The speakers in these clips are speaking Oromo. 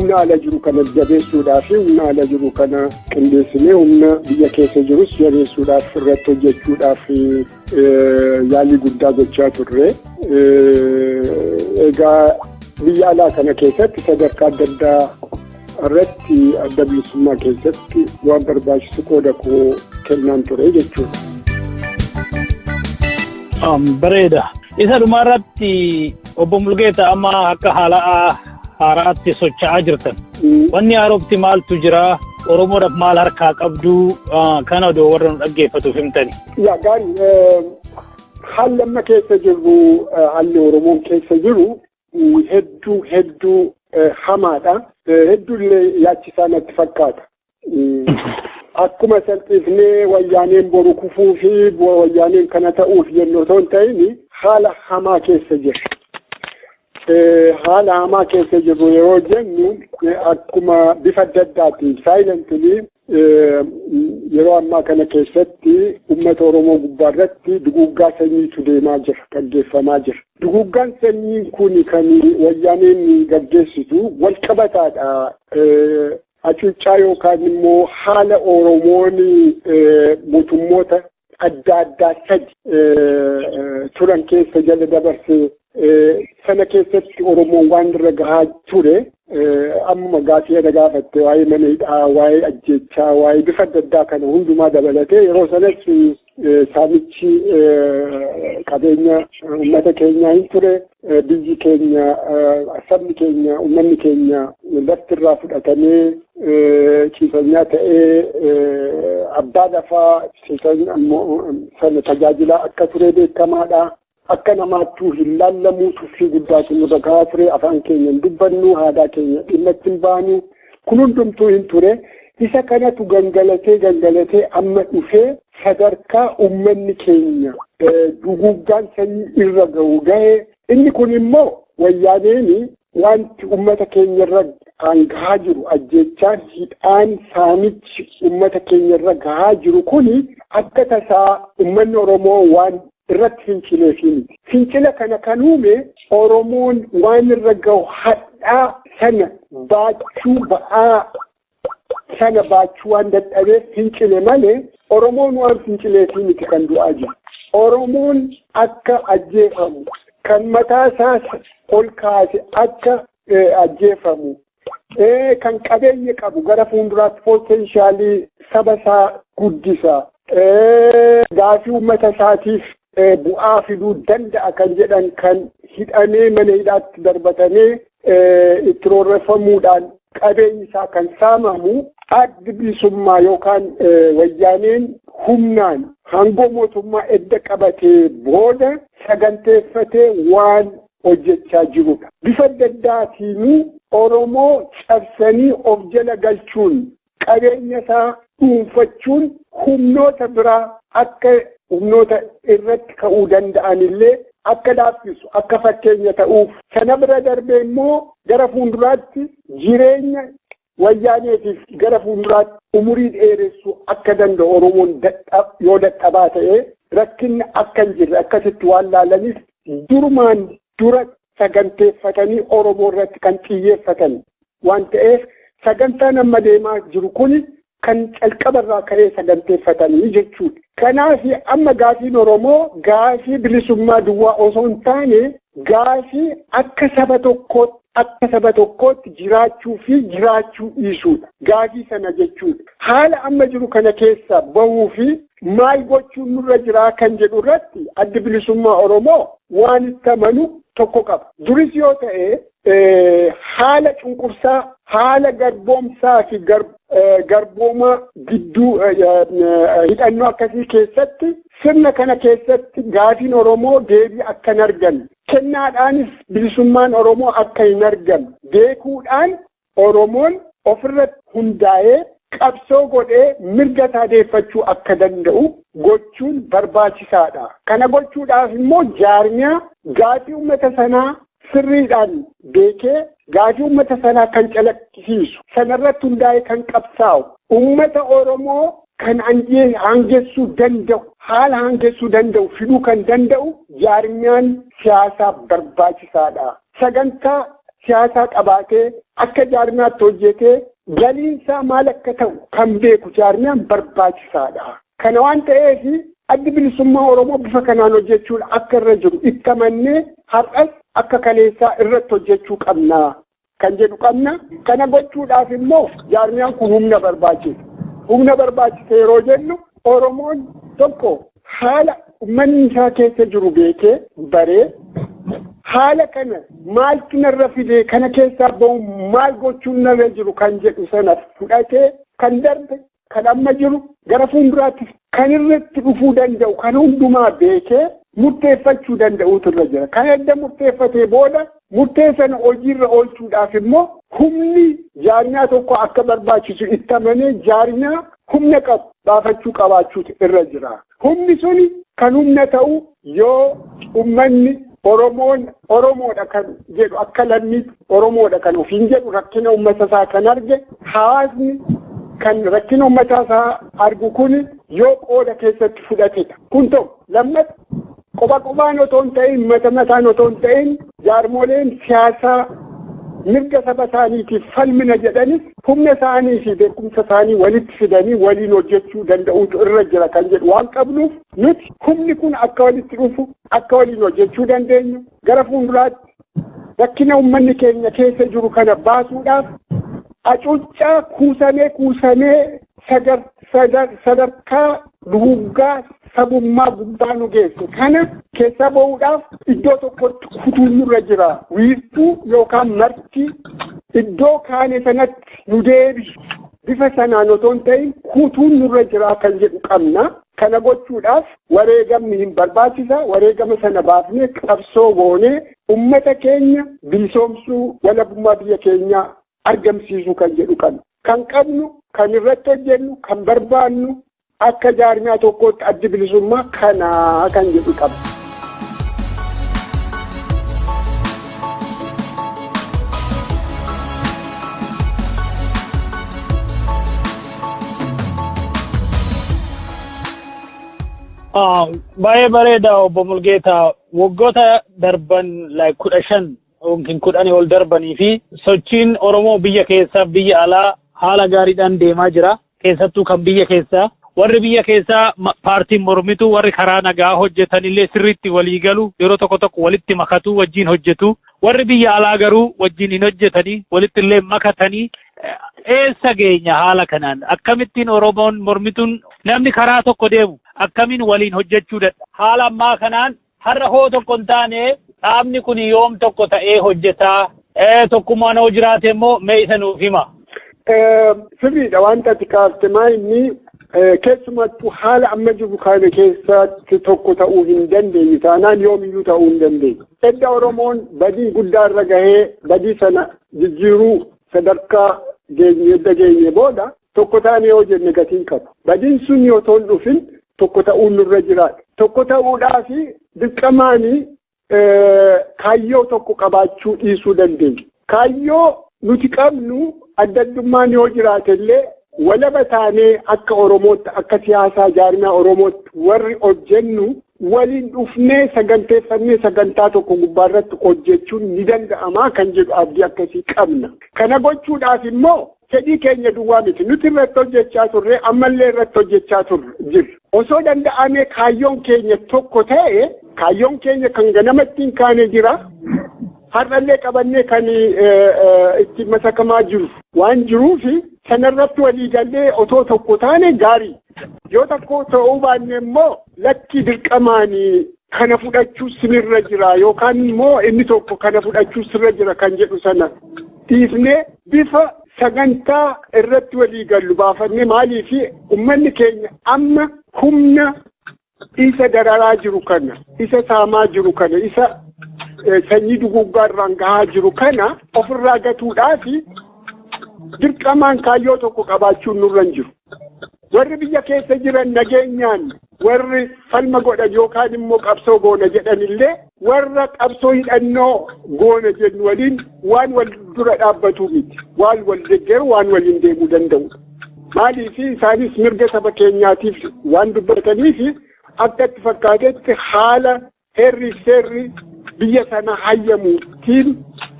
humna ala jiru kana jabeessuudhaaf humna ala jiru kana qindeessinee humna biyya keessa jirus jabeessuudhaaf irratti hojjechuudhaaf yaalii guddaa gochaa turre. Egaa biyya alaa kana keessatti sadarkaa adda addaa irratti adda bilisummaa keessatti waan barbaachisu qooda koo kennaan ture jechuudha. Bareeda. Isa dhumarratti obbo Mulugeta amma akka haala haaraatti socho'aa jirtan. Wanni haarofti maaltu jira? Oromoodhaaf maal harkaa qabdu? Kana odoo warra nu dhaggeeffatuuf himtani. Yaa gaarii haalli amma keessa jirru haalli Oromoon keessa jiru hedduu hamaadha. Hedduullee yaachisaa natti fakkaata. Akkuma salphifnee wayyaaneen boru kufuu fi wayyaaneen kana ta'uuf jennee osoo hin ta'in haala hamaa keessa jira. Haala hamaa keessa jirru yeroo jennu akkuma bifa adda addaatiin saayilentili yeroo ammaa kana keessatti uummata Oromoo gubbaa irratti duguuggaa sanyiitu deemaa jira, gaggeeffamaa jira. Duguuggaan sanyii kun kan wayyaaneen gaggeessitu wal qabataadha. Hacuuccaa yookaan immoo haala Oromoon mootummoota adda addaa sadi turan keessa jala dabarse sana keessatti Oromoon waan irra gahaa ture amma gaafii irra gaafatte waa'ee mana hidhaa, waa'ee ajjeechaa, waa'ee bifa adda addaa kana hundumaa dabalatee yeroo sanas saamichi qabeenya uummata keenyaa hin ture. Biyyi keenya, sabni keenya, uummanni keenya lafti irraa fudhatamee ciisanyaa ta'ee abbaa lafaa sana tajaajilaa akka ture beekamaadha. Akka namaattuu hin laallamuu tuffii guddaatu nurra gahaa ture. Afaan keenya hin dubbannu, aadaa keenya dhimma itti hin baanu. Kun hundumtuu hin ture. Isa kanatu gangalatee amma dhufee sadarkaa uummanni keenya duguuggaan sanyii irra ga'e. Inni kun immoo wayyaaneen wanti uummata keenya irra gahaa jiru ajjeechaan hidhaan saamichi uummata keenya irra gahaa jiru kuni akka tasaa uummanni Oromoo waan irratti fincileef miti. Fincila kana kan uume Oromoon waan irra gahu hadhaa sana baachuu waan dadhabeef fincile malee Oromoon waan fincileef miti kan du'aa jiru. Oromoon akka ajjeefamu. Kan mataa isaa ol kaase akka ajjeefamu kan qabeenya qabu gara fuulduraatti poteenshaalii saba isaa guddisa gaafii uummata isaatiif bu'aa fiduu danda'a kan jedhan kan hidhamee mana hidhaatti darbatamee itti roorreeffamuudhaan qabeenyi isaa kan saamamu addi bilisummaa yookaan wayyaaneen humnaan hangoo mootummaa edda qabatee booda saganteeffatee waan hojjechaa jirudha. Bifa adda addaatiin Oromoo cabsanii of jala galchuun qabeenya isaa dhuunfachuun humnoota biraa akka humnoota irratti ka'uu danda'anillee akka dhaabbisu akka fakkeenya ta'uuf sana bira darbee immoo gara fuulduraatti jireenya wayyaaneetiif gara fuulduraatti umurii dheeressuu akka danda'u Oromoon yoo dadhabaa ta'e rakkinni akka hin jirre akkasitti waan laalaniif durumaan dura saganteeffatanii Oromoo irratti kan xiyyeeffatan waan ta'eef sagantaan amma deemaa jiru kun kan calqabarraa ka'ee saganteeffatanii jechuudha. Kanaaf amma gaafiin Oromoo gaafii bilisummaa duwwaa osoo hin taane gaafii akka saba tokkootti jiraachuu fi jiraachuu dhiisuudha. Gaafii sana jechuudha. Haala amma jiru kana keessa bahuu fi maal gochuun nurra jiraa kan jedhu irratti addi bilisummaa Oromoo waan itti amanu tokko qaba. Duris yoo ta'e haala cunqursaa, haala garboomsaa fi garbooma gidduu hidhannoo akkasii keessatti sirna kana keessatti gaafiin Oromoo deebii akka hin arganne kennaadhaanis bilisummaan Oromoo akka hin argamne beekuudhaan Oromoon ofirratti hundaa'ee qabsoo godhee mirga isaa deeffachuu akka danda'u gochuun barbaachisaadha. Kana gochuudhaaf immoo jaarmiyaa gaafii uummata sanaa sirriidhaan beekee gaafii uummata sanaa kan calaqqisiisu sanarratti hundaa'ee kan qabsaa'u uummata Oromoo kan hangessuu danda'u haala hangessuu danda'u fiduu kan danda'u jaarmiyaan siyaasaa barbaachisaadha. Sagantaa siyaasaa qabaatee akka jaarmiyaatti hojjetee galiinsaa maal akka ta'u kan beeku jaarmiyaan barbaachisaadha. Kana waan ta'eef addi bilisummaa Oromoo bifa kanaan hojjechuun akka irra jiru itti amannee har'as akka kaleessaa irratti hojjechuu qabna kan jedhu qabna. Kana gochuudhaaf immoo jaarmiyaan kun humna barbaachisa. Humna barbaachisa yeroo jennu Oromoon tokko haala uummanni isaa keessa jiru beekee baree haala kana maaltu narra fidee kana keessaa bahu maal gochuun narra jiru kan jedhu sana fudhatee kan darbe kan amma jiru gara fuulduraatti kan irratti dhufuu danda'u kan hundumaa beekee murteeffachuu danda'uutu irra jira. Kan edda murteeffatee booda murtee sana hojiirra oolchuudhaaf immoo humni jaarmiyaa tokko akka barbaachisu itti amanee jaarmiyaa humna qabu baafachuu qabaachuutu irra jira. Humni suni kan humna ta'u yoo uummanni Oromoodha kan jedhu akka lammiitti Oromoodha kan ofiin jedhu rakkina uummata isaa kan arge hawaasni kan rakkina uummata isaa argu kun yoo qooda keessatti fudhatedha. Kun ta'u lammata qophaan otoo hin ta'in mataan otoo hin ta'in jaarmoleen siyaasaa mirga saba isaaniitiif falmina jedhanis humna isaanii fi beekumsa isaanii walitti fidanii waliin hojjechuu danda'uutu irra jira kan jedhu waan qabnuuf nuti humni kun akka walitti dhufu akka waliin hojjechuu dandeenyu gara fuulduraatti rakkina uummanni keenya keessa jiru kana baasuudhaaf hacuuccaa kuusamee sadarkaa duguuggaa sabummaa gubbaa nu geesse kana keessa bahuudhaaf iddoo tokkotti kutuun nurra jira. Wiirtuu yookaan marti iddoo kaane sanatti nu deebisu bifa sanaan otoo hin ta'in kutuun nurra jira kan jedhu qabna. Kana gochuudhaaf wareegamni hin barbaachisa. Wareegama sana baafnee qabsoo goonee uummata keenya bilisoomsuu walabummaa biyya keenyaa argamsiisuu kan jedhu qabna. Kan qabnu kan irratti hojjennu kan barbaannu akka jaarmiyaa tokkootti addi bilisummaa kanaa kan jedhu qaba. Baay'ee bareeda Obbo Mulugeta, waggoota darban 15 yookiin 10 ol darbanii fi sochiin Oromoo biyya keessaa biyya alaa haala gaariidhaan deemaa jira. Keessattuu kan biyya keessaa warri biyya keessaa paartiin mormitu warri karaa nagaa hojjetanillee sirriitti walii galu yeroo tokko walitti makatu wajjin hojjetu. Warri biyya alaa garuu wajjin hin hojjetanii walitti illee makatanii eessa geenya haala kanaan akkamittiin Oromoon mormituun namni karaa tokko deemu akkamiin waliin hojjechuu dadha. Haala ammaa kanaan har'a hoo tokko hin taane dhaabni kun yoom tokko ta'ee hojjetaa tokkummaan hoo jiraate immoo mee isa nuuf hima. Sirriidha wanta ati kaafte inni keessumattuu haala amma jiru kana keessatti tokko ta'uu hin dandeenye taanaan yoomiyyuu ta'uu hin dandeenye. Edda Oromoon badii guddaarra gahee badii sana jijjiiruu sadarkaa geenye booda tokko taanee yoo jenne gatiin qaba. Badiin sun yoo toon dhufin tokko ta'uu nurra jiraadha. Tokko ta'uudhaaf dirqamaanii kaayyoo tokko qabaachuu dhiisuu dandeenya. Kaayyoo nuti qabnu adda addummaan yoo jiraatellee walaba taanee akka Oromootti akka siyaasaa jaarmiyaa Oromootti warri hojjennu waliin dhufnee saganteeffannee sagantaa tokko gubbaarratti hojjechuun ni danda'amaa kan jedhu abdii akkasii qabna. Kana gochuudhaaf immoo fedhii keenya duwwaa miti. Nuti irratti hojjechaa turre ammallee irratti hojjechaa jirra. Osoo danda'amee kaayyoon keenya tokko ta'e kaayyoon keenya kan ganamatti hin kaane jira. Har'allee qabannee kan itti masakamaa jiru waan jiruufi sanarratti walii gallee otoo tokko taane gaarii. Yoo tokko ta'uu baanne immoo lakki dirqamaanii kana fudhachuu sirra jira yookaan immoo inni tokko kana fudhachuu sirra jira kan jedhu sana dhiifnee bifa sagantaa irratti walii gallu baafannee maaliifi uummanni keenya amma humna isa dararaa jiru kana isa saamaa jiru kana isa sanyii duguuggaarraan gahaa jiru kana ofirraa gatuudhaafi dirqamaan kaayyoo tokko qabaachuun nurra hin jiru. Warri biyya keessa jiran nageenyaan warri falma godhan yookaan immoo qabsoo goona jedhanillee warra qabsoo hidhannoo goona jennu waliin waan wal dura dhaabbatu miti. Waan wal deeggaru waan waliin deemuu danda'u. Maaliif isaanis mirga saba keenyaatiif waan dubbataniif akka itti fakkaatetti haala heerri seerri biyya sana hayyamuutiin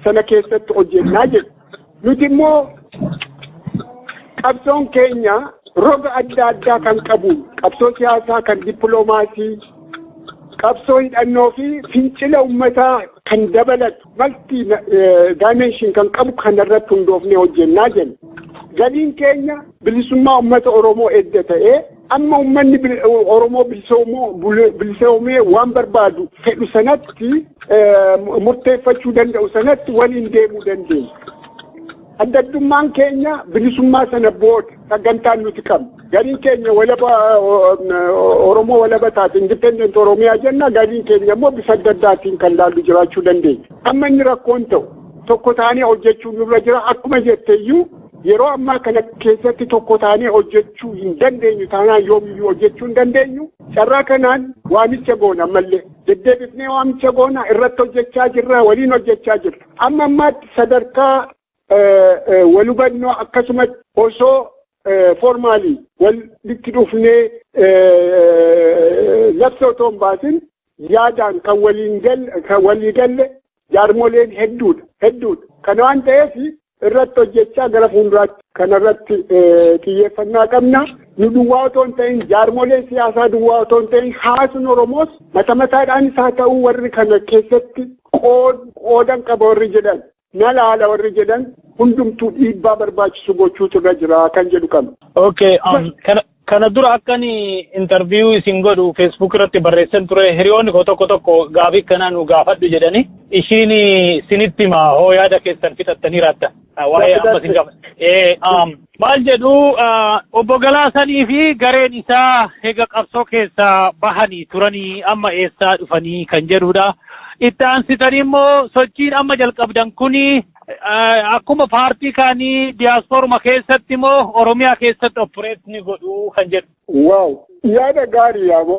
sana keessatti hojjennaa jedhu. Nuti immoo qabsoon keenya roga adda addaa kan qabu qabsoo siyaasaa kan dippiloomaasii qabsoo hidhannoo fi fincila uummataa kan dabalatu multi dimension kan qabu kanarratti hundoofnee hojjennaa jenna. Galiin keenya bilisummaa uummata Oromoo edda ta'ee amma uummanni Oromoo bilisoomee waan barbaadu fedhu sanatti murteeffachuu danda'u sanatti waliin deemuu dandeenya. Adda addummaan keenya bilisummaa sana booda sagantaan nuti qabnu. Galiin keenya Oromoo walaba taate independent Oromiyaa jenna, galiin keenya immoo bifa adda addaatiin kan laallu jiraachuu dandeenya. Amma inni rakkoon ta'u tokko taanee hojjechuu nurra jira. Akkuma jetteeyyuu yeroo ammaa kana keessatti tokko taanee hojjechuu hin dandeenyu taanaan yoomiyyuu hojjechuu hin dandeenyu. Carraa kanaan waamicha goona ammallee deddeebifnee waamicha goona irratti hojjechaa jirra, waliin hojjechaa jirra. Amma ammaatti sadarkaa wal hubannoo akkasumas osoo formaalii walitti dhufnee labsa otoo hin baasin yaadaan kan walii galle jaarmoleen hedduudha. Kana waan ta'eef irratti hojjechaa gara fuulduraatti kanarratti xiyyeeffannaa qabna. Nu duwwaa otoo hin ta'in jaarmolee siyaasaa duwwaa otoo hin ta'in hawaasni Oromoos mataadhaanis haa ta'u warri kana keessatti qoodan qaba warri jedhan. Nala haala warri jedhan hundumtuu dhiibbaa barbaachisu gochuutu irra jira kan jedhu qabna. Okay, kana dura akkan interview isin godhu Facebook irratti barreessan ture hiriyoonni koo tokko gaafii kanaa nu gaafadhu jedhani ishiin sinitti hima hoo yaada keessan fixattanii raatta waa'ee amma sin gaafadha. Maal jedhu obbo Galaasanii fi gareen isaa eega qabsoo keessaa bahanii turanii amma eessaa dhufanii kan jedhudha. Itti aansitanii immoo sochiin amma jalqabdan kuni akkuma paartii kaanii diyaaspooruma keessatti immoo Oromiyaa keessatti opereetii godhu kan jedhu. Waaw, yaada gaarii yaabo.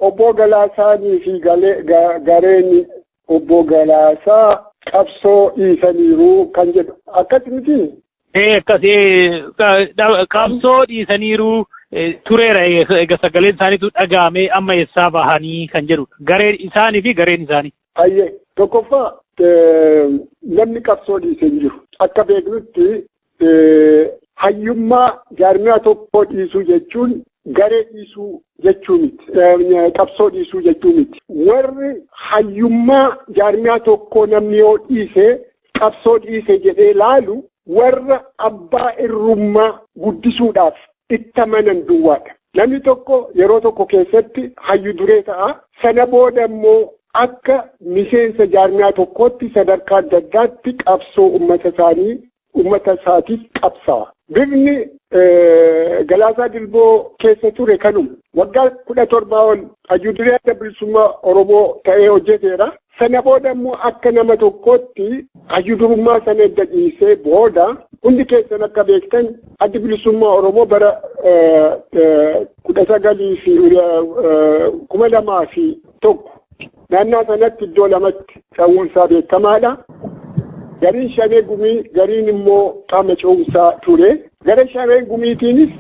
Obbo Galaasanii fi gareen obbo Galaasaa qabsoo dhiisaniiru kan jedhu. Akkasumatti? Akkasii qabsoo dhiisaniiru. Tureera egaa sagaleen isaaniitu dhaga'ame amma eessaa bahanii kan jedhudha. Gareen isaanii fi gareen isaanii. Ayyee tokkoffaa namni qabsoo dhiisee hin jiru. Akka beeknutti hayyummaa jaarmiyaa tokkoo dhiisuu jechuun garee dhiisuu jechuu miti. Qabsoo dhiisuu jechuu miti. Warri hayyummaa jaarmiyaa tokkoo namni yoo dhiise qabsoo dhiise jedhee laalu warra abbaa irrummaa guddisuudhaaf itti amanan duwwaadha. Namni tokko yeroo tokko keessatti hayyu duree ta'a. Sana booda immoo akka miseensa jaarmiyaa tokkootti sadarkaa adda addaatti qabsoo uummata isaatiif qabsa'a. Bifni Galaasaa Dilboo keessa ture kanuma. Waggaa 17 ol hayyu duree adda bilisummaa Oromoo ta'ee hojjeteera. Sana booda immoo akka nama tokkootti hayyu durummaa sana edda dhiisee booda hundi keessan akka beektan addi bilisummaa Oromoo bara 2001 naannaa sanatti iddoo lamatti ta'uun isaa beekamaadha. Gariin shanee gumii gariin immoo qaama ce'umsaa ture. Gara shanee gumiitiinis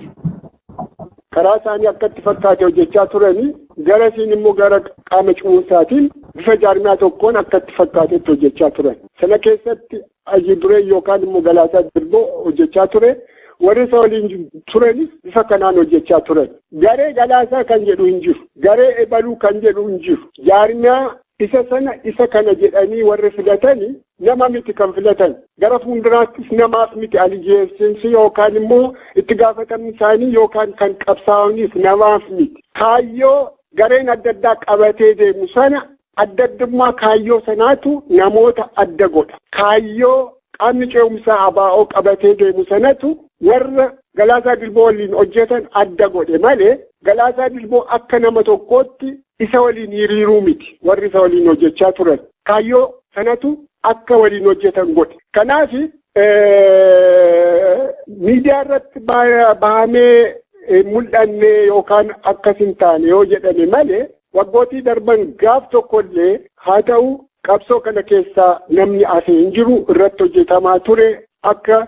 karaa isaanii akkatti fakkaate hojjechaa turanii gara siin immoo gara qaama ce'umsaatiin bifa jaarmiyaa tokkoon akkatti fakkaatetti hojjechaa turan. Sana keessatti hayyu duree yookaan immoo Galaasaa Dilboo hojjechaa ture. Warri isa waliin turanis bifa kanaan hojjechaa turan. Garee Galaasaa kan jedhu hin jiru. Garee ebaluu kan jedhu hin jiru. Jaarmiyaa isa kana jedhanii warri filatanii nama miti kan filatan. Gara fuulduraattis namaaf miti alijeessinsi yookaan immoo itti gaafatamni isaanii yookaan kan qabsaa'aniif namaaf miti. Kaayyoo gareen adda addaa qabatee deemu sana adda addummaa kaayyoo sanaatu namoota adda godha. Kaayyoo qaamni ce'umsaa ABO qabatee deemu sanatu warra Galaasaa Dilboo waliin hojjetan adda godhe malee Galaasaa Dilboo akka nama tokkootti isa waliin hiriiruu miti warri isa waliin hojjechaa turan. Kaayyoo sanatu akka waliin hojjetan godhe. Kanaaf miidiyaa irratti bahamee mul'anne yookaan akkas hin taane yoo jedhame malee waggootii darban gaaf tokkollee haa ta'u qabsoo kana keessaa namni asee hin jiru irratti hojjetamaa ture akka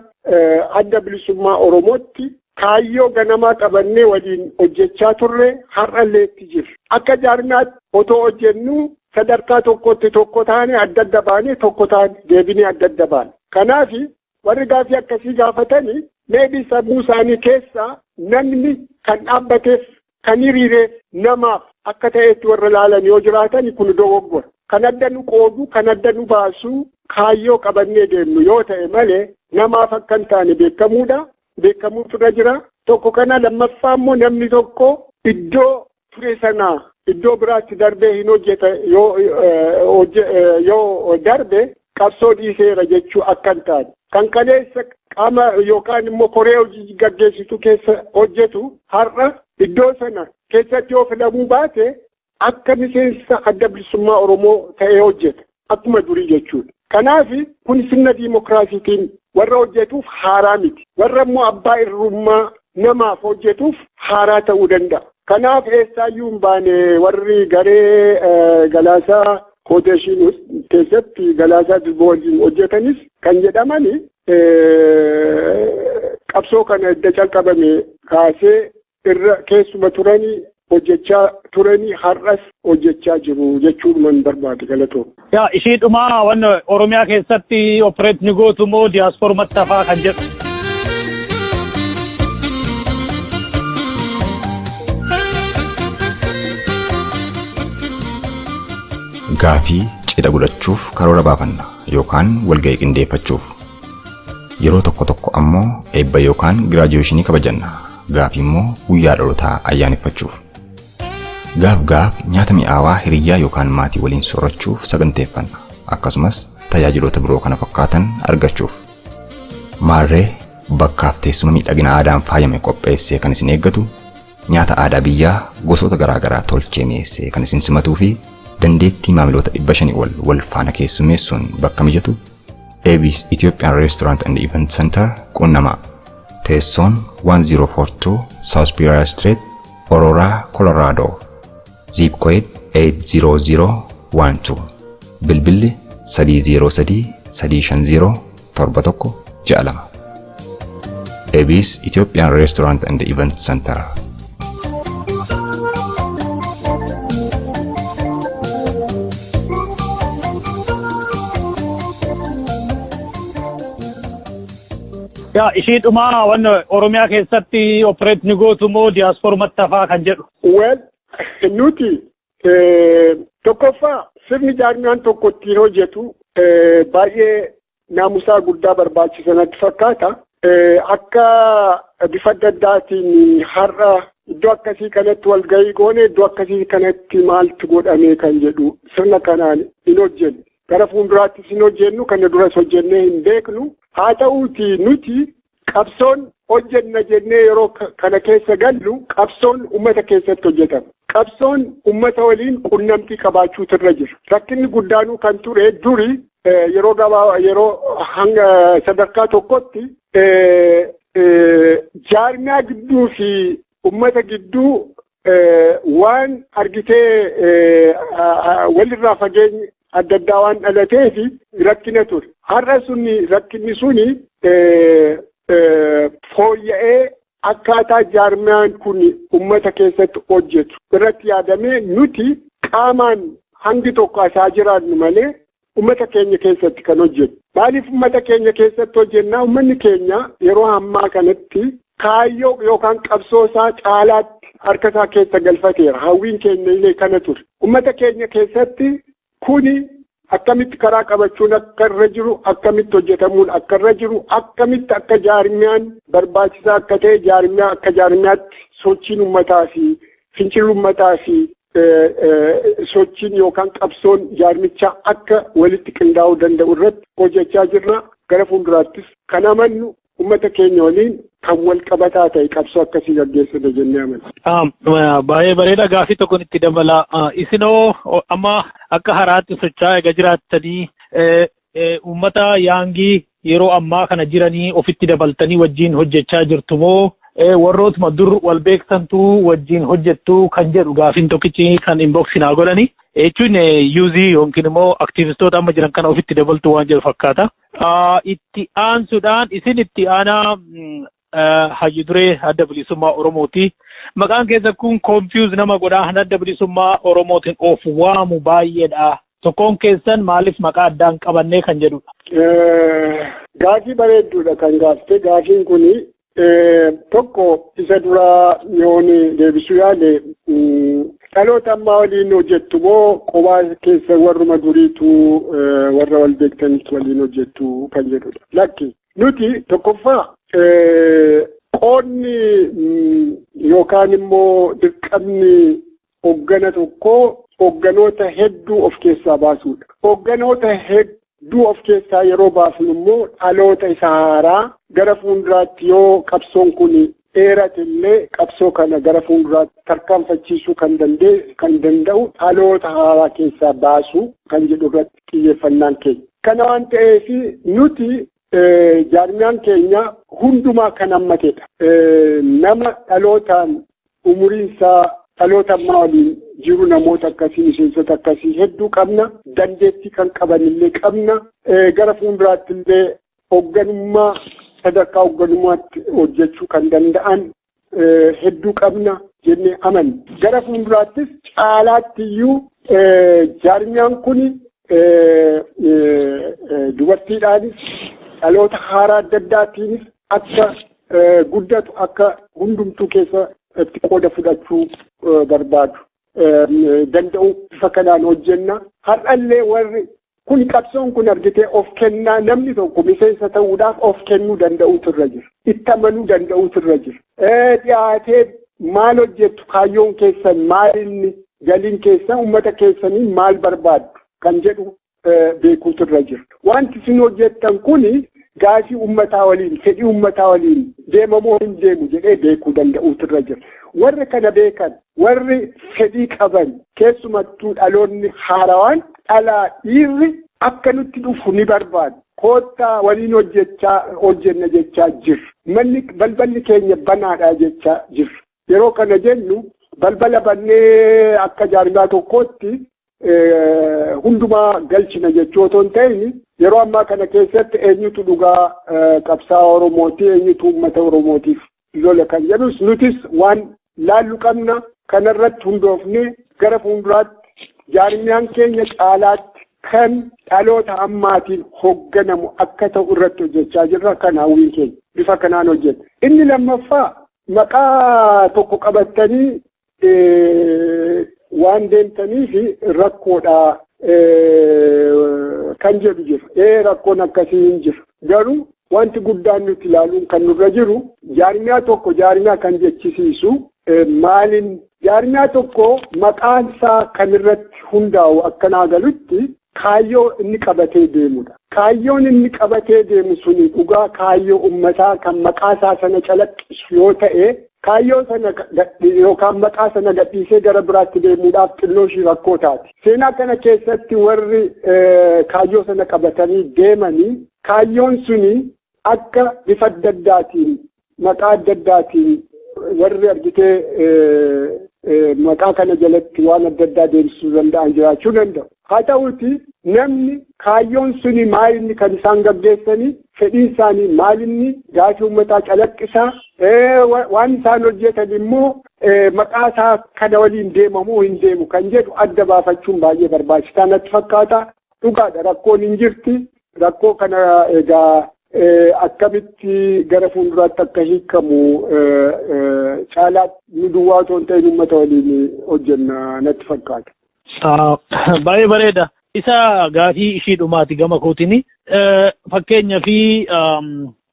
adda bilisummaa Oromootti kaayyoo ganamaa qabannee waliin hojjechaa turre har'allee itti jira. Akka jaarmiyaatti otoo hojjennu sadarkaa tokkotti tokko taane adda adda baane tokko taane deebinee adda adda baane. Kanaaf warri gaafii akkasii gaafatanii meebii sammuu isaanii keessaa namni kan dhaabbateef kan hiriireef namaaf akka ta'etti warra laalan yoo jiraatan kun dogoggora. Kan adda nu qoodu kan adda nu baasu kaayyoo qabannee deemnu yoo ta'e malee namaaf akka hin taane beekamuudha. Beekamuutu irra jira. Tokko kana lammaffaa immoo namni tokko iddoo ture sanaa iddoo biraatti darbee hin hojjeta yoo darbe qabsoo dhiiseera jechuu akka hin taane. Kan kaleessa qaama yookaan immoo koree hojii gaggeessitu keessa hojjetu har'a iddoo sana keessatti yoo filamuu baate akka miseensa adda bilisummaa Oromoo ta'ee hojjeta. Akkuma durii jechuudha. Kanaaf kun sirna diimokiraasiitiin warra hojjetuuf haaraa miti. Warra immoo abbaa irrummaa namaaf hojjetuuf haaraa ta'uu danda'a. Kanaaf eessaayyuu hin baane warri garee galaasaa kooteeshinii keessatti galaasaa dilboo wajjin hojjetanis kan jedhamani qabsoo kana edda calqabame kaasee irra keessuma turanii hojjechaa turanii har'as hojjechaa jiru jechuun barbaade galatoo. Yaa ishiidhuma wanna Oromiyaa keessatti opereet ni gootu moo diyaaspoorumatti hafaa kan jedhu. Gaafii cidha godhachuuf karoora baafanna yookaan walga'ii qindeeffachuuf yeroo tokko tokko ammoo eebba yookaan giraajuweeshinii kabajanna. Gaafii immoo guyyaa dhalootaa ayyaaneffachuuf. Gaaf nyaata mi'aawaa hiriyaa yookaan maatii waliin soorachuuf saganteeffanna. Akkasumas tajaajiloota biroo kana fakkaatan argachuuf. Maarree bakkaaf teessuma miidhagina aadaan faayame qopheessee kan isin eeggatu, nyaata aadaa biyyaa gosoota garaagaraa tolchee mi'eessee kan isin simatuu fi dandeettii maamiloota 500 wal faana keessummeessuun bakka mijatu Ebis Ethiopian Restaurant and Event Center Quunnamaa. Teessoon 1042 South Pier Street, Aurora, Colorado. Zip code 80012. Bilbilli 303-350-7162. Ebis Ethiopian Restaurant and Event Center. Yaa ishiidhuma wanna Oromiyaa keessatti opereet ni gootu moo diyaaspoorumatti hafaa kan jedhu. Well, nuti tokkoffaa sirni jaarmiyaan tokko ittiin hojjetu baay'ee naamusaa guddaa barbaachisanatti fakkaata. Akka bifa adda addaatiin har'a iddoo akkasii kanatti walgahii goone iddoo akkasii kanatti maaltu godhamee kan jedhu sirna kanaan hin hojjennu. Gara fuulduraattis hin hojjennu kana duras hojjennee hin beeknu. Haa ta'uuti nuti qabsoon hojjenna jennee yeroo kana keessa gallu qabsoon uummata keessatti hojjetama. Qabsoon uummata waliin qunnamtii qabaachuutu irra jira. Rakkinni guddaanuu kan ture duri yeroo hanga sadarkaa tokkotti jaarmiyaa gidduu fi uummata gidduu waan argitee walirraa fageenya adda addaa waan dhalateef rakkina ture. Har'a rakkinni suni fooyya'ee akkaataa jaarmiyaan kun uummata keessatti hojjetu irratti yaadamee nuti qaamaan hangi tokko asaa jiraannu malee uummata keenya keessatti kan hojjetu. Maaliif uummata keenya keessatti hojjennaa? Uummanni keenya yeroo ammaa kanatti kaayyoo yookaan qabsoo isaa caalaatti harka isaa keessa galfateera. Hawwiin keenya illee kana ture. Uummata keenya keessatti kuni akkamitti karaa qabachuun akka irra jiru, akkamitti hojjetamuun akka irra jiru, akkamitti akka jaarmiyaan barbaachisaa akka ta'e jaarmiyaa akka jaarmiyaatti sochiin uummataa fi fincilli uummataa fi sochiin yookaan qabsoon jaarmichaa akka walitti qindaa'uu danda'u irratti hojjechaa jirra. Gara fuulduraattis kan amannu uummata keenya waliin kan wal qabataa ta'e qabsoo akkasii gaggeessina jennee amanna. Baay'ee bareeda. Gaafii tokkoon itti dabala. Isinoo amma akka haraatti socho'aa egaa jiraattanii uummata yaangii yeroo ammaa kana jiranii ofitti dabaltanii wajjin hojjechaa jirtu moo warrootuma dur wal beektantu wajjin hojjettu kan jedhu gaafiin tokkichi kan inboxinaa godhani. Jechuun yuuzii yookiin immoo aktiivistoota amma jiran kana ofitti dabaltu waan jedhu fakkaata. Itti aansuudhaan isin itti aanaa Hayyu duree adda bilisummaa Oromooti. Maqaan keessa kun confuse nama godhaa adda bilisummaa Oromootiin of waamu baay'eedha. Tokkoon keessan maaliif maqaa addaan qabannee kan jedhudha? Gaafii bareedduudha kan gaafte. Gaafiin kuni tokko isa dura yoon deebisuu yaale dhaloota ammaa waliin hojjettu moo qophaa keessa warruma duriitu warra wal beektanitti waliin hojjettu kan jedhudha. Lakki nuti tokkoffaa qoonni yookaan immoo dirqamni hoggana tokkoo hogganoota hedduu of keessaa baasuudha. Hogganoota hedduu of keessaa yeroo baasnu immoo dhaloota isa haaraa gara fuulduraatti yoo qabsoon kun dheerate illee qabsoo kana gara fuulduraatti tarkaanfachiisuu kan danda'u dhaloota haaraa keessaa baasuu kan jedhu irratti xiyyeeffannaan keenya. Kana waan ta'eef nuti jaarmiyaan keenya hundumaa kan hammatedha. Nama dhalootaan umuriinsaa dhaloota ammaa waliin jiru namoota akkasii miseensota akkasii hedduu qabna. Dandeettii kan qaban illee qabna. Gara fuulduraatti illee hoogganummaa sadarkaa hoogganummaatti hojjechuu kan danda'an hedduu qabna jennee amanna. Gara fuulduraattis caalaatti iyyuu jaarmiyaan kun dubartiidhaanis dhaloota haaraa adda addaatiinis akka guddatu akka hundumtuu keessa itti qooda fudhachuu barbaadu. Danda'u bifa kanaan hojjenna. Har'allee warri kun qabsoon kun argitee of kennaa namni tokko miseensa ta'uudhaaf of kennuu danda'uutu irra jira. Itti amanuu danda'uutu irra jira. Dhiyaatee maal hojjettu kaayyoon keessan maal inni galiin keessan uummata keessanii maal barbaaddu kan jedhu beekuutu irra jira. Wanti isin hojjettan kuni gaafii uummataa waliin fedhii uummataa waliin deemamoo hin deemu jedhee beekuu danda'uutu irra jira. Warri kana beekan warri fedhii qaban keessumattuu dhaloonni haarawaan dhalaa dhiirri akka nutti dhufu ni barbaadu. Koottaa waliin hojjenna jechaa jiru. Balballi keenya banaadha jechaa jiru. Yeroo kana jennu balbala bannee akka jaarmiyaa tokkootti hundumaa galchina jechuu otoo hin ta'in yeroo ammaa kana keessatti eenyutu dhugaa qabsaa'aa Oromooti eenyutu uummata Oromootiif lola kan jedhus nutis waan laallu qabna. Kanarratti hundoofne gara fuulduraatti jaarmiyaan keenya caalaatti kan dhaloota ammaatiin hoogganamu akka ta'u irratti hojjechaa jirra. Kan hawwiin keenya bifa kanaan hojjeta. Inni lammaffaa maqaa tokko qabattanii waan deemtaniif rakkoodha kan jedhu jira. Rakkoon akkasii hin jiru. Garuu wanti guddaan nuti ilaaluun kan nurra jiru jaarmiyaa tokko jaarmiyaa kan jechisiisu maaliin jaarmiyaa tokko maqaan isaa kan irratti hundaa'u akkanaa galutti kaayyoo inni qabatee deemudha. Kaayyoon inni qabatee deemu suni dhugaa kaayyoo uummataa kan maqaa isaa sana calaqqisu yoo ta'e kaayyoo sana yookaan maqaa sana gadhiisee gara biraatti deemuudhaaf xinnoo ishii rakkoo taati. Seenaa kana keessatti warri kaayyoo sana qabatanii deemanii kaayyoon suni akka bifa adda addaatiin maqaa adda addaatiin warri argitee maqaa kana jalatti waan adda addaa deemsisuu danda'an jiraachuu danda'u. Haa ta'uuti namni kaayyoon suni maalinni kan isaan gaggeessanii fedhiin isaanii maalinni gaafii uummataa calaqqisaa waan isaan hojjetan immoo maqaa isaa kana waliin deemamuu hin deemu kan jedhu adda baafachuun baay'ee barbaachisaa natti fakkaata. Dhugaadha rakkoon hin jirti. Rakkoo kana egaa akkamitti gara fuulduraatti akka hiikamu caalaatti nu duwwaa otoo hin ta'in uummata waliin hojjenna natti fakkaata. Baay'ee bareeda. Isa gaafii ishii dhumaati gama kootini. Fakkeenya fi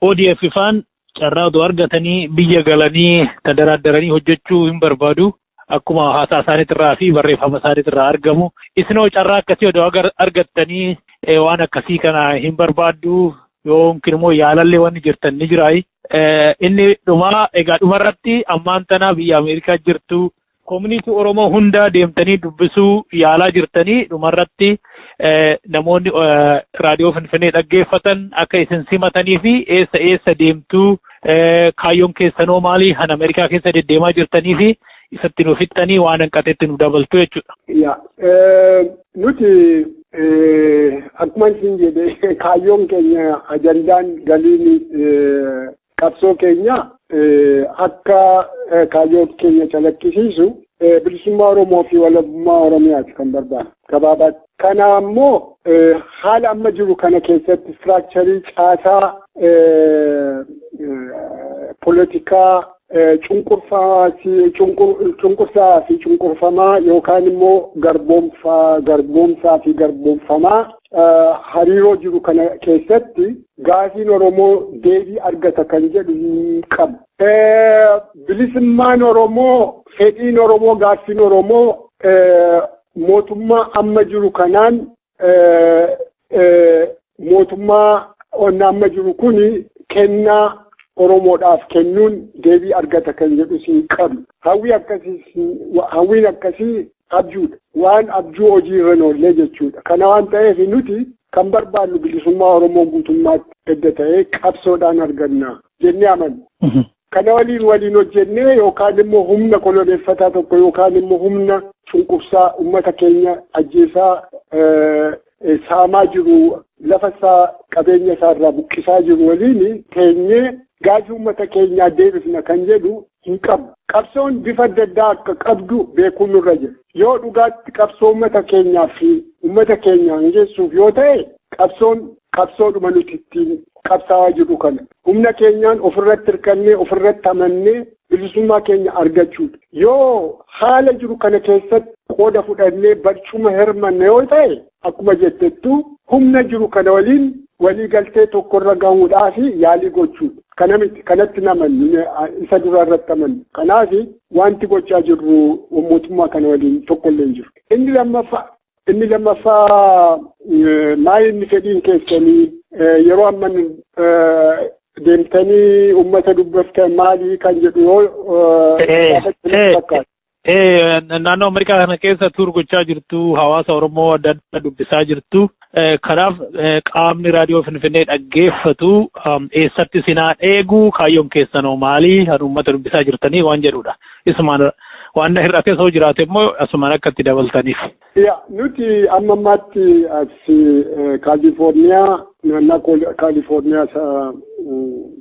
ODF faan carraa otoo argatanii biyya galanii tadaraaddaranii hojjechuu hin barbaadu. Akkuma haasaa isaaniitirraa fi barreeffama isaaniitirraa argamu. Isinoo carraa akkasii odoo argattanii waan akkasii kana hin barbaaddu yookiin immoo yaalallee wanni jirtan ni jiraayi. Inni egaa dhumarratti ammaan tana biyya Ameerikaa jirtu koominiitii Oromoo hunda deemtanii dubbisuu yaalaa jirtanii dhumarratti namoonni raadiyoo Finfinnee dhaggeeffatan akka isin simatanii fi eessa deemtuu kaayyoon keessanoo maalii han Ameerikaa keessa deddeemaa jirtanii fi isatti nu fixxanii waan hanqateetti nu dabaltu jechuudha. Nuti akkuma isin jedhe kaayyoon keenya ajandaan galiin qabsoo keenya akka kaayyoo keenya calaqqisiisu bilisummaa Oromoo fi walabummaa Oromiyaati kan barbaadu gabaabaatti. Kana ammoo haala amma jiru kana keessatti istiraakcharii caasaa poolitikaa cunqursaa fi cunqurfamaa yookaan immoo garboomsaa fi garboomfamaa hariiroo jiru kana keessatti gaafiin Oromoo deebii argata kan jedhu hin qabu. Bilisummaan Oromoo, fedhiin Oromoo, gaafiin Oromoo mootummaa amma jiru kanaan mootummaa amma jiru kuni kennaa Oromoodhaaf kennuun deebii argata kan jedhu hin qabu. Hawwiin akkasii abjuudha. Waan abjuu hojiirra oollee jechuudha. Kana waan ta'eef nuti kan barbaannu bilisummaa Oromoo guutummaatti edda ta'ee qabsoodhaan arganna jennee amanna. Kana waliin hojjennee yookaan immoo humna koloneeffataa tokko yookaan immoo humna cunqursaa uummata keenya ajjeesaa saamaa jiru lafa isaa qabeenya isaa irraa buqqisaa jiru waliin teenyee gaafii uummata keenyaa deebisna kan jedhu hin qabu. Qabsoon bifa adda addaa akka qabdu beekuun nurra jira. Yoo dhugaatti qabsoo uummata keenyaa fi uummata keenya hangeessuuf yoo ta'e qabsoodhuma nuti ittiin qabsaa'aa jiru kana. Humna keenyaan ofirratti hirkannee ofirratti amannee bilisummaa keenya argachuudha. Yoo haala jiru kana keessatti qooda fudhannee barcuma hirmanne yoo ta'e akkuma jettettu humna jiru kana waliin walii galtee tokkorra gahuudhaaf yaalii gochuudha. Kana miti kanatti namanni isa dura irratti amannu. Kanaaf wanti gochaa jirru mootummaa kana waliin tokkollee hin jiru. Inni lammaffaa maayinni fedhiin keessanii yeroo amman deemtanii uummata dubbiftan maalii kan jedhu yoo fakkaatu. Naannoo Ameerikaa kana keessa tuur gochaa jirtu hawaasa Oromoo adda addaa dubbisaa jirtu. Kanaaf qaamni raadiyoo Finfinnee dhaggeeffatu eessatti sinaa eeguu kaayyoon keessanoo maalii kan uummata dubbisaa jirtanii waan jedhudha. Isumaan waan irraa keessa jiraate immoo asumaan akkatti dabaltaniif. Nuti amma ammaatti as Kaalifoorniyaa naannoo Kaalifoorniyaa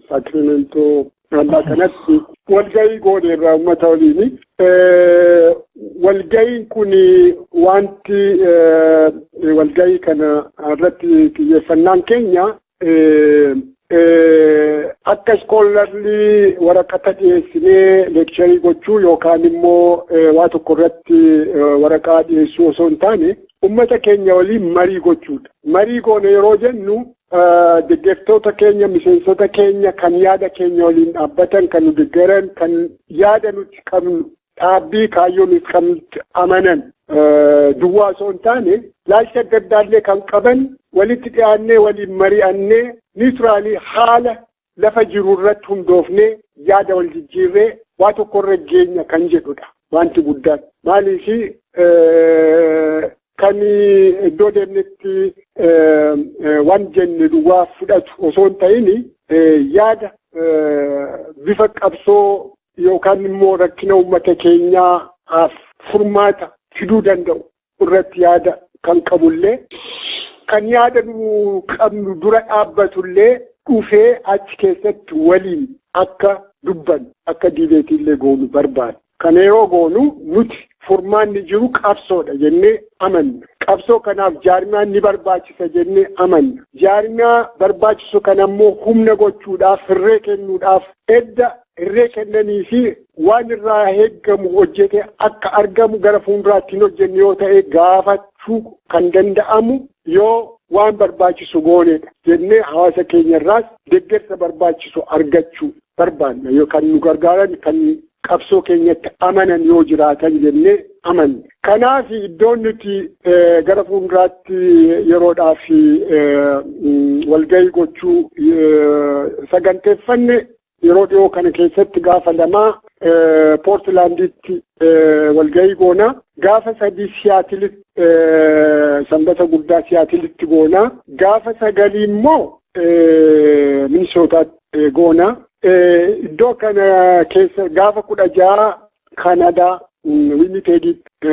Saakiramento wallaa kanatti walgahii gooneerra uummata waliini. Walgahiin kun wanti walgahii kana irratti xiyyeeffannaan keenya akka iskoolarli waraqata dhiyeessinee leekcharii gochuu yookaan immoo waa tokko irratti waraqaa dhiyeessuu osoo hin taane uummata keenya waliin marii gochuudha. Marii goone yeroo jennu deeggartoota keenya, miseensota keenya kan yaada keenya waliin dhaabbatan, kan nu deeggaran, kan yaada nuti qabnu dhaabbii kaayyoo nuti qabnutti amanan duwwaa osoo hin taane laalcha adda addaallee kan qaban walitti dhiyaannee waliin mari'annee niituraalii haala lafa jiru irratti hundoofnee yaada wal jijjiirree waa tokkorra geenya kan jedhudha wanti guddaan. Maaliif kan iddoo deemnetti waan jenne duwwaa fudhatu osoo hin ta'in yaada bifa qabsoo yookaan immoo rakkina uummata keenyaaf furmaata fiduu danda'u irratti yaada kan qabullee kan yaada nu qabnu dura dhaabbatullee dhufee achi keessatti waliin akka dubban akka diibeetiillee goonu barbaada. Kana yeroo goonu nuti furmaanni jiru qabsoodha jennee amanna. Qabsoo kanaaf jaarmiyaan ni barbaachisa jennee amanna. Jaarmiyaa barbaachisu kana immoo humna gochuudhaaf, hirree kennuudhaaf, edda hirree kennanii fi waan irraa eeggamu hojjete akka argamu gara fuulduraatti hin hojjenne yoo ta'e gaafachuu kan danda'amu yoo waan barbaachisu goonedha jennee hawaasa keenyarraas deeggarsa barbaachisu argachuu barbaanna yookaan nu gargaaran kan qabsoo keenyatti amanan yoo jiraatan jennee amanna. Kanaaf iddoon nuti gara fuulduraatti yeroodhaaf walgahii gochuu saganteeffanne yeroo dhiyoo kana keessatti gaafa lamaa Poortilaanditti walgahii goona. Gaafa sadii Siyaatilitti sanbata guddaa Siyaatilitti goona. Gaafa sagalii immoo Minisootaatti goona. Iddoo kana keessa gaafa 16 Kanadaa Winnipeditti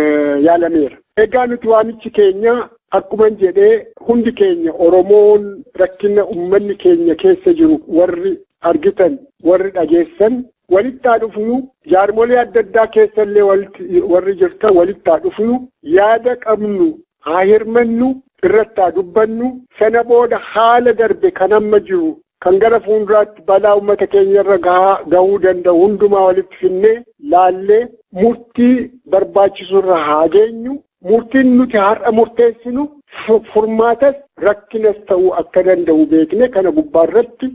yaalameera. Egaa nuti waamichi keenya akkuma jedhee hundi keenya Oromoon rakkina uummanni keenya keessa jiru warri argitan warri dhageessan walittaa dhufnu jaarmolee adda addaa keessallee warri jirtan walittaa dhufnu yaada qabnu haa hirmannu irratti haa dubbannu sana booda haala darbe kan amma jiru kan gara fuulduraatti balaa uummata keenyarra gahuu danda'u hundumaa walitti finnee laallee murtii barbaachisurra haa geenyu. Murtiin nuti har'a murteessinu furmaatas rakkinas ta'uu akka danda'u beekne kana gubbaarratti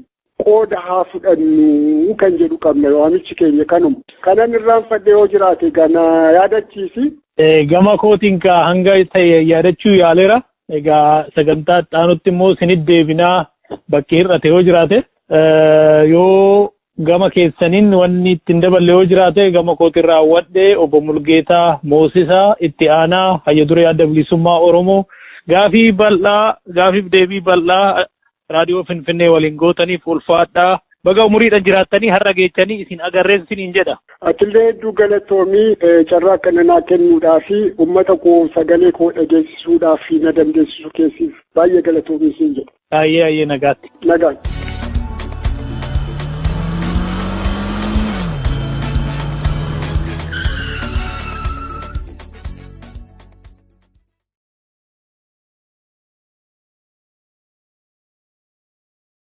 qooda haa fudhannu kan jedhu qabna waamichi keenya kanuma. Kanan irraanfadhe yoo jiraate gana yaadachiisi. Gama kootiin hanga ta'e yaadachuu yaaleera. Egaa sagantaa xaanutti immoo isinit deebinaa bakki hir'ate yoo jiraate yoo gama keessaniin wanni ittiin daballe yoo jiraate gama kootiin raawwadhe Obbo Mulugeta Mosissa itti aanaa hayya duree adda bilisummaa Oromoo gaafiif deebii bal'aa raadiyoo Finfinnee waliin gootaniif ulfaadhaa baga umuriidhaan jiraattanii har'a geechanii isin agarreen isiniin jedha. Atillee hedduu galatoomii carraa kana naa kennuudhaa fi uummata koo sagalee koo dhageessisuudhaa fi na dandeessisuu keessiif baay'ee galatoomii isin jedha. Baay'ee nagaatti. Nagaatti.